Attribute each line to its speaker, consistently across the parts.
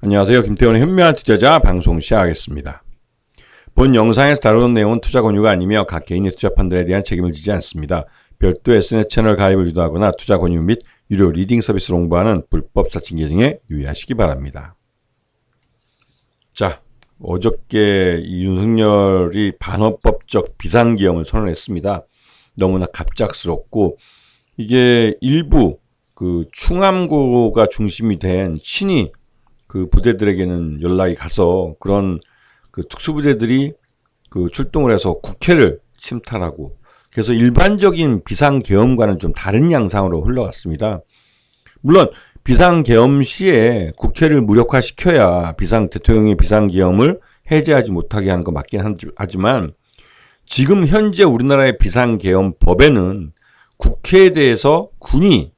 Speaker 1: 안녕하세요. 김태훈의 현명한 투자자 방송 시작하겠습니다. 본 영상에서 다루는 내용은 투자 권유가 아니며 각 개인의 투자 판단에 대한 책임을 지지 않습니다. 별도 SNS 채널 가입을 유도하거나 투자 권유 및 유료 리딩 서비스를 홍보하는 불법 사칭 계정에 유의하시기 바랍니다. 자, 어저께 윤석열이 반헌법적 비상계엄을 선언했습니다. 너무나 갑작스럽고 이게 일부 충암고가 중심이 된 친위 부대들에게는 연락이 가서 그런 특수부대들이 출동을 해서 국회를 침탈하고, 그래서 일반적인 비상계엄과는 좀 다른 양상으로 흘러갔습니다. 물론 비상계엄 시에 국회를 무력화시켜야 대통령이 비상계엄을 해제하지 못하게 하는 거 맞긴 하지만, 지금 현재 우리나라의 비상계엄법에는 국회에 대해서 군이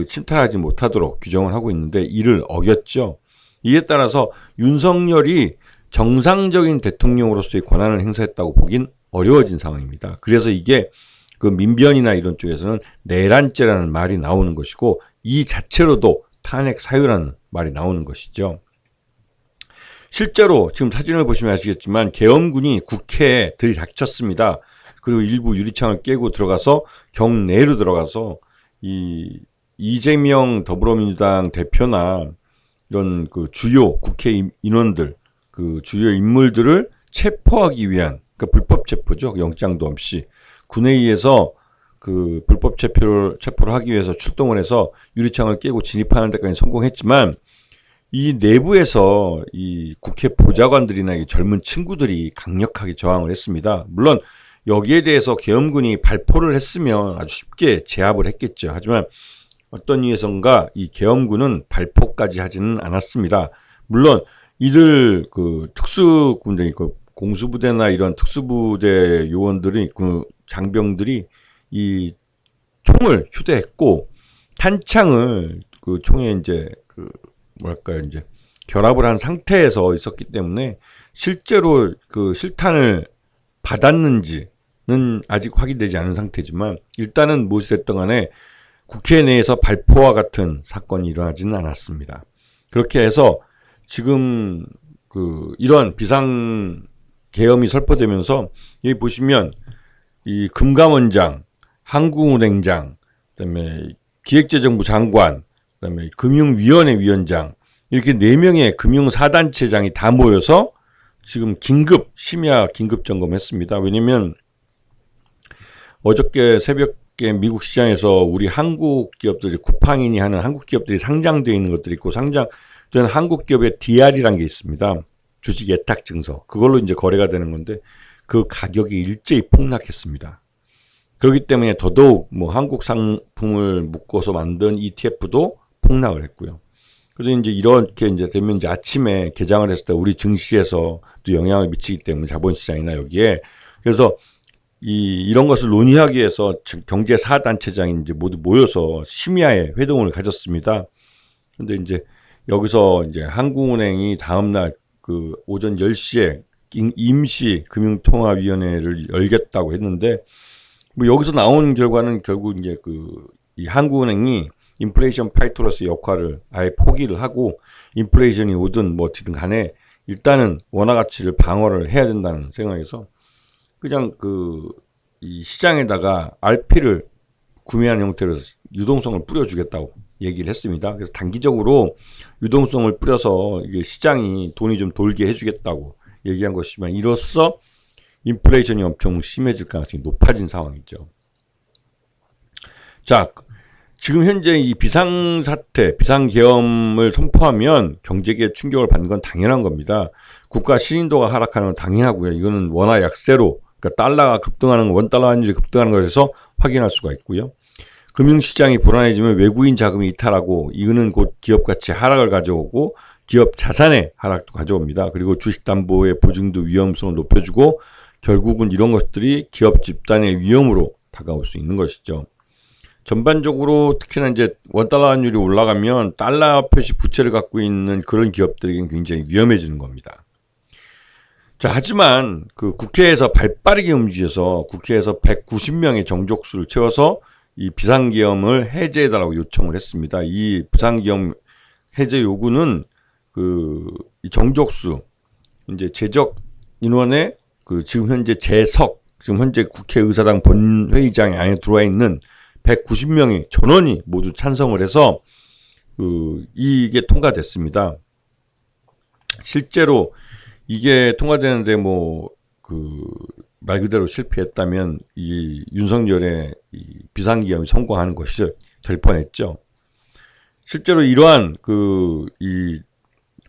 Speaker 1: 침탈하지 못하도록 규정을 하고 있는데 이를 어겼죠. 이에 따라서 윤석열이 정상적인 대통령으로서의 권한을 행사했다고 보긴 어려워진 상황입니다. 그래서 이게 민변이나 이런 쪽에서는 내란죄라는 말이 나오는 것이고, 이 자체로도 탄핵 사유라는 말이 나오는 것이죠. 실제로 지금 사진을 보시면 아시겠지만 계엄군이 국회에 들이닥쳤습니다. 그리고 일부 유리창을 깨고 들어가서 경내로 들어가서 이재명 더불어민주당 대표나 이런 주요 국회 인원들, 주요 인물들을 체포하기 위한, 불법 체포죠. 영장도 없이 군에 의해서 불법 체포를 하기 위해서 출동을 해서 유리창을 깨고 진입하는 데까지 성공했지만, 이 내부에서 이 국회 보좌관들이나 이 젊은 친구들이 강력하게 저항을 했습니다. 물론 여기에 대해서 계엄군이 발포를 했으면 아주 쉽게 제압을 했겠죠. 하지만 어떤 이유에선가 이 계엄군은 발포까지 하지는 않았습니다. 물론 이들 특수군들, 공수부대나 이런 특수부대 요원들이, 장병들이 이 총을 휴대했고, 탄창을 총에 이제 결합을 한 상태에서 있었기 때문에 실제로 실탄을 받았는지는 아직 확인되지 않은 상태지만, 일단은 무엇이 됐든 간에 국회 내에서 발포와 같은 사건이 일어나지는 않았습니다. 그렇게 해서 지금 이러한 비상계엄이 선포되면서 여기 보시면 이 금감원장, 한국은행장, 그다음에 기획재정부 장관, 그다음에 금융위원회 위원장, 이렇게 4명의 금융사단체장이 다 모여서 지금 심야 긴급 점검했습니다. 왜냐면 어저께 새벽에 미국 시장에서 우리 한국 기업들이, 쿠팡이니 하는 한국 기업들이 상장되어 있는 것들이 있고, 상장된 한국 기업의 DR이라는 게 있습니다. 주식 예탁 증서. 그걸로 이제 거래가 되는 건데 그 가격이 일제히 폭락했습니다. 그렇기 때문에 더더욱 한국 상품을 묶어서 만든 ETF도 폭락을 했고요. 그래서 이제 이렇게 되면 이제 아침에 개장을 했을 때 우리 증시에서 또 영향을 미치기 때문에, 자본시장이나 여기에. 그래서 이런 것을 논의하기 위해서 경제사단체장이 이제 모두 모여서 심야에 회동을 가졌습니다. 근데 이제 여기서 이제 한국은행이 다음날 오전 10시에 임시 금융통화위원회를 열겠다고 했는데, 여기서 나온 결과는 결국 이제 이 한국은행이 인플레이션 파이터로서의 역할을 아예 포기를 하고, 인플레이션이 오든 어떻든 간에 일단은 원화 가치를 방어를 해야 된다는 생각에서 그냥 이 시장에다가 RP를 구매하는 형태로 유동성을 뿌려주겠다고 얘기를 했습니다. 그래서 단기적으로 유동성을 뿌려서 이게 시장이 돈이 좀 돌게 해주겠다고 얘기한 것이지만, 이로써 인플레이션이 엄청 심해질 가능성이 높아진 상황이죠. 자, 지금 현재 이 비상사태, 비상계엄을 선포하면 경제계에 충격을 받는 건 당연한 겁니다. 국가 신인도가 하락하는 건 당연하고요. 이거는 원화 약세로, 달러가 급등하는, 원달러 환율이 급등하는 것에서 확인할 수가 있고요. 금융시장이 불안해지면 외국인 자금이 이탈하고, 이거는 곧 기업 가치 하락을 가져오고 기업 자산의 하락도 가져옵니다. 그리고 주식담보의 보증도 위험성을 높여주고, 결국은 이런 것들이 기업 집단의 위험으로 다가올 수 있는 것이죠. 전반적으로 특히나 이제 원달러 환율이 올라가면 달러 표시 부채를 갖고 있는 그런 기업들에게는 굉장히 위험해지는 겁니다. 자, 하지만 국회에서 발빠르게 움직여서 국회에서 190명의 정족수를 채워서 이 비상계엄을 해제해달라고 요청을 했습니다. 이 비상계엄 해제 요구는 이 정족수 이제 재적 인원의 지금 현재 지금 현재 국회의사당 본회의장에 안에 들어와 있는 190명의 전원이 모두 찬성을 해서 이게 통과됐습니다. 실제로 이게 통과되는데 말 그대로 실패했다면 이 윤석열의 이 비상기업이 성공하는 것이 될 뻔했죠. 실제로 이러한 이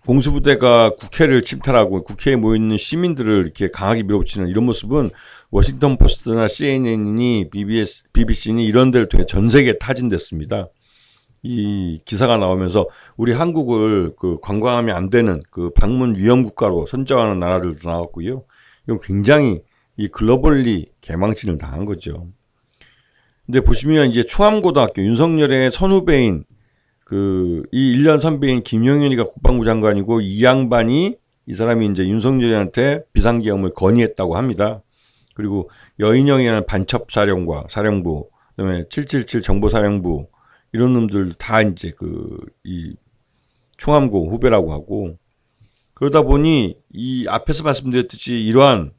Speaker 1: 공수부대가 국회를 침탈하고 국회에 모여있는 시민들을 이렇게 강하게 밀어붙이는 이런 모습은 워싱턴 포스트나 CNN이 BBC니 이런 데를 통해 전 세계에 타진됐습니다. 이 기사가 나오면서 우리 한국을 관광하면 안 되는 방문 위험 국가로 선정하는 나라들도 나왔고요. 이건 굉장히 이 글로벌리 개망신을 당한 거죠. 근데 보시면 이제 충암고등학교 윤석열의 선후배인 이 1년 선배인 김용현이가 국방부 장관이고 이 양반이 이 사람이 이제 윤석열한테 비상계엄을 건의했다고 합니다. 그리고 여인영이라는 반첩사령부, 그다음에 777 정보사령부 이런 놈들 다 이제 이 충암고 후배라고 하고 그러다 보니 이 앞에서 말씀드렸듯이 이러한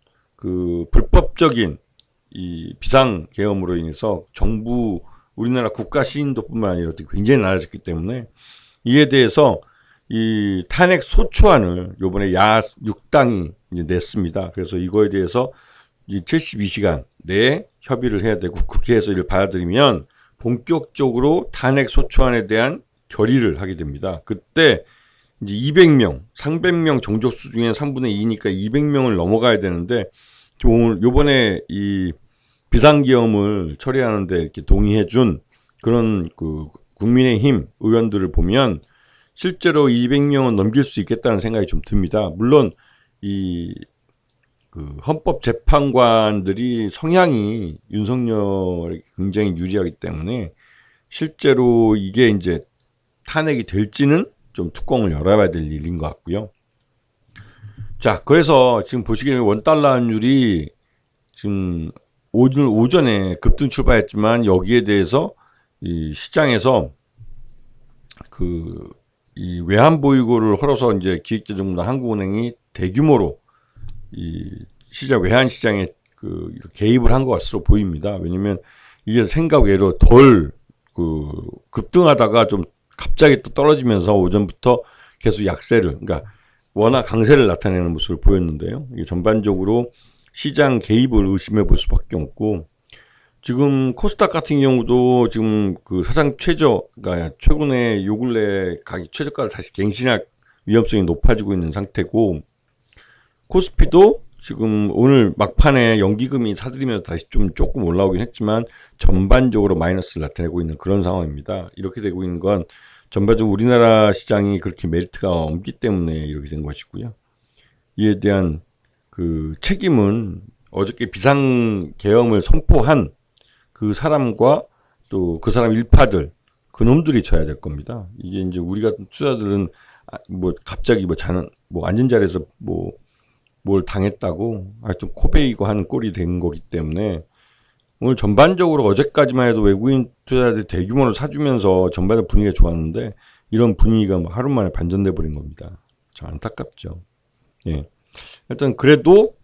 Speaker 1: 불법적인 이 비상계엄으로 인해서 정부 우리나라 국가 시인도뿐만 아니라 굉장히 낮아졌기 때문에 이에 대해서 이 탄핵 소추안을 요번에 야 6당이 이제 냈습니다. 그래서 이거에 대해서 이 72시간 내에 협의를 해야 되고 국회에서 이를 받아들이면 본격적으로 탄핵 소추안에 대한 결의를 하게 됩니다. 그때 이제 200명, 300명 정족수 중에 3분의 2니까 200명을 넘어가야 되는데 요번에 이 비상계엄을 처리하는데 이렇게 동의해준 그런 국민의힘 의원들을 보면 실제로 200명은 넘길 수 있겠다는 생각이 좀 듭니다. 물론 이 헌법재판관들이 성향이 윤석열에게 굉장히 유리하기 때문에 실제로 이게 이제 탄핵이 될지는 좀 뚜껑을 열어봐야 될 일인 것 같고요. 자, 그래서 지금 보시기에 원달러 환율이 지금 오늘 오전에 급등 출발했지만 여기에 대해서 이 시장에서 이 외환 보유고를 헐어서 이제 기획재정부나 한국은행이 대규모로 이 외환 시장에 개입을 한 것으로 보입니다. 왜냐면 이게 생각 외로 덜 급등하다가 좀 갑자기 또 떨어지면서 오전부터 계속 약세를 그러니까 워낙 강세를 나타내는 모습을 보였는데요. 이게 전반적으로 시장 개입을 의심해 볼 수밖에 없고 지금 코스닥 같은 경우도 지금 사상 그러니까 최근에 요 근래 가격 최저가를 다시 갱신할 위험성이 높아지고 있는 상태고 코스피도 지금 오늘 막판에 연기금이 사들이면서 다시 조금 올라오긴 했지만 전반적으로 마이너스를 나타내고 있는 그런 상황입니다. 이렇게 되고 있는 건 전반적으로 우리나라 시장이 그렇게 메리트가 없기 때문에 이렇게 된 것이고요. 이에 대한 책임은 어저께 비상계엄을 선포한 그 사람과 또 그 사람 일파들 그놈들이 져야 될 겁니다. 이게 이제 우리 같은 투자들은 갑자기 앉은 자리에서 뭘 당했다고 하여튼 코베이고 하는 꼴이 된 거기 때문에 오늘 전반적으로 어제까지만 해도 외국인 투자자들이 대규모로 사주면서 전반적 분위기가 좋았는데 이런 분위기가 하루 만에 반전돼 버린 겁니다. 참 안타깝죠. 예. 일단 그래도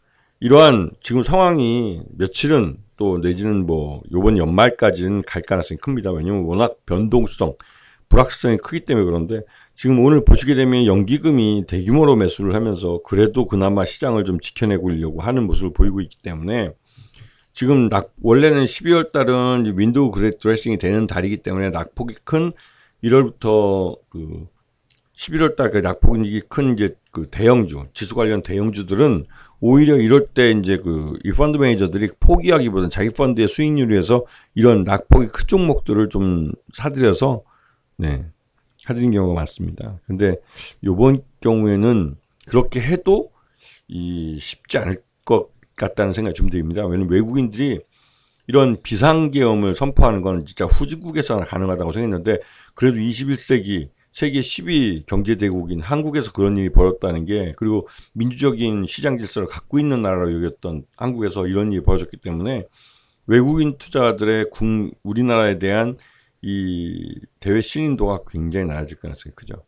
Speaker 1: 이러한 지금 상황이 며칠은 또 내지는 요번 연말까지는 갈 가능성이 큽니다. 왜냐면 워낙 변동성, 불확실성이 크기 때문에 그런데 지금 오늘 보시게 되면 연기금이 대규모로 매수를 하면서 그래도 그나마 시장을 좀 지켜내고 하는 모습을 보이고 있기 때문에 지금 원래는 12월 달은 윈도우 드레싱이 되는 달이기 때문에 낙폭이 큰 1월부터 11월 달 낙폭이 큰 이제 대형주, 지수 관련 대형주들은 오히려 이럴 때 이제 이 펀드 매니저들이 포기하기보다는 자기 펀드의 수익률을 위해서 이런 낙폭이 큰 종목들을 좀 사들여서 사들인 경우가 많습니다. 근데 요번 경우에는 그렇게 해도 쉽지 않을 것 같다는 생각이 좀 듭니다. 왜냐면 외국인들이 이런 비상계엄을 선포하는 건 진짜 후진국에서는 가능하다고 생각했는데 그래도 21세기 세계 10위 경제대국인 한국에서 그런 일이 벌어졌다는 게 그리고 민주적인 시장 질서를 갖고 있는 나라로 여겼던 한국에서 이런 일이 벌어졌기 때문에 외국인 투자들의 우리나라에 대한 이 대외 신인도가 굉장히 낮아질 가능성이 크죠.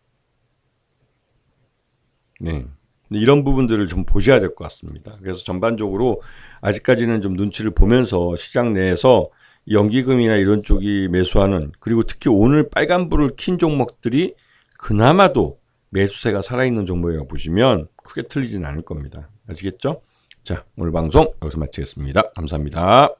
Speaker 1: 네. 이런 부분들을 좀 보셔야 될 것 같습니다. 그래서 전반적으로 아직까지는 좀 눈치를 보면서 시장 내에서 연기금이나 이런 쪽이 매수하는, 그리고 특히 오늘 빨간불을 킨 종목들이 그나마도 매수세가 살아있는 종목이라고 보시면 크게 틀리진 않을 겁니다. 아시겠죠? 자, 오늘 방송 여기서 마치겠습니다. 감사합니다.